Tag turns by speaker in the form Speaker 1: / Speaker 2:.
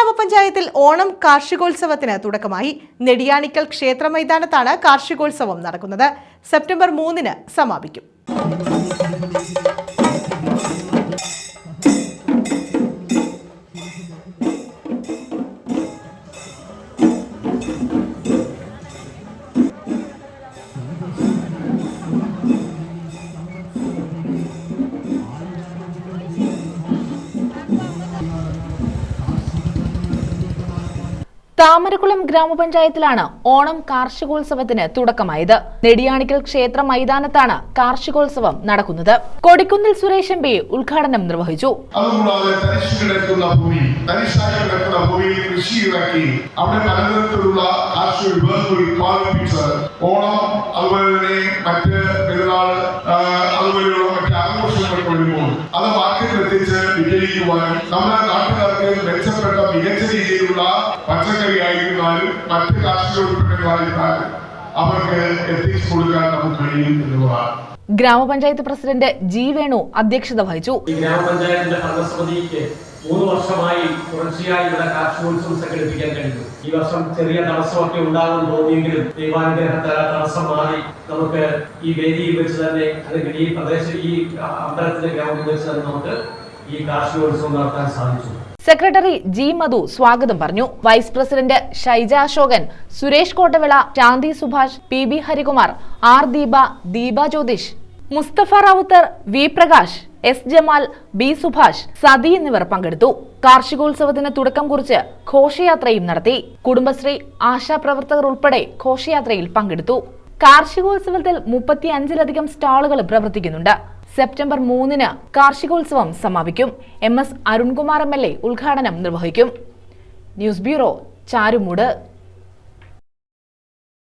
Speaker 1: ഗ്രാമപഞ്ചായത്തിൽ ഓണം കാർഷികോത്സവത്തിന് തുടക്കമായി. നെടിയാണിക്കൽ ക്ഷേത്ര മൈതാനത്താണ് കാർഷികോത്സവം നടക്കുന്നത്. സെപ്റ്റംബർ 3-ന് സമാപിക്കും.
Speaker 2: താമരക്കുളം ഗ്രാമപഞ്ചായത്തിലാണ് ഓണം കാർഷികോത്സവത്തിന് തുടക്കമായത്. നെടിയാണിക്കൽ ക്ഷേത്ര മൈതാനത്താണ് കാർഷികോത്സവം നടക്കുന്നത്. കൊടിക്കുന്നിൽ സുരേഷ് എം.പി. ഉദ്ഘാടനം നിർവഹിച്ചു.
Speaker 3: അതുകൂടാതെ തരിശുകിടക്കുന്ന ഭൂമിയിൽ കൃഷി ഇറക്കി അവിടെ പലതരത്തിലുള്ള കാർഷിക വിഭവങ്ങൾ ഉത്പാദിപ്പിച്ച് ഓണം അതുപോലെ മറ്റ് പെരുന്നാൾ അതുപോലെയുള്ള മറ്റ് ആഘോഷങ്ങൾക്ക് വരുമ്പോൾ അത് മാർക്കറ്റിൽ എത്തിച്ച് വിജയിക്കുവാനും നമ്മുടെ നാട്ടുകാർക്ക് മെച്ചപ്പെട്ട മികച്ച രീതിയിലുള്ള പച്ചക്കറി ആയിരുന്നാലും മറ്റ് കാർഷിക ഉൽപ്പന്നങ്ങളായിരുന്നാലും അവർക്ക് എത്തിച്ചു കൊടുക്കാൻ നമുക്ക് കഴിയും എന്നുള്ളതാണ്.
Speaker 2: ഗ്രാമപഞ്ചായത്ത് പ്രസിഡന്റ് ജി വേണു അധ്യക്ഷത വഹിച്ചു.
Speaker 4: ഈ ഗ്രാമപഞ്ചായത്തിന്റെ ഭരണസമിതിക്ക് 3 വർഷമായി തുടർച്ചയായി ഇവിടെ കാർഷികോത്സവം സംഘടിപ്പിക്കാൻ കഴിഞ്ഞു. ഈ വർഷം ചെറിയ തടസ്സമൊക്കെ ഉണ്ടാകുമെന്ന് തോന്നിയെങ്കിലും ദൈവാനുഗ്രഹത്താൽ തടസ്സം മാറി നമുക്ക് ഈ വേദിയിൽ വെച്ച് തന്നെ അല്ലെങ്കിൽ ഈ പ്രദേശം ഈ അമ്പലത്തിന്റെ ഗ്രാമത്തിൽ വെച്ച് തന്നെ നമുക്ക് ഈ കാർഷികോത്സവം നടത്താൻ സാധിച്ചു.
Speaker 2: സെക്രട്ടറി ജി മധു സ്വാഗതം പറഞ്ഞു. Vice president Shaija Ashokan, Suresh Kottavila, Shanthi Subhash, P B Harikumar, R Deepa, Deepa Jyothish, Mustafa Rawther, V Prakash, S Jamal, B Subhash, Sathi എന്നിവർ പങ്കെടുത്തു. കാർഷികോത്സവത്തിന് തുടക്കം കുറിച്ച് ഘോഷയാത്രയും നടത്തി. കുടുംബശ്രീ ആശാപ്രവർത്തകർ ഉൾപ്പെടെ ഘോഷയാത്രയിൽ പങ്കെടുത്തു. കാർഷികോത്സവത്തിൽ 35-ലധികം സ്റ്റാളുകൾ പ്രവർത്തിക്കുന്നുണ്ട്. സെപ്റ്റംബർ 3-ന് കാർഷികോത്സവം സമാപിക്കും. MS അരുൺകുമാർ MLA ഉദ്ഘാടനം നിർവഹിക്കും. News bureau, Charummood.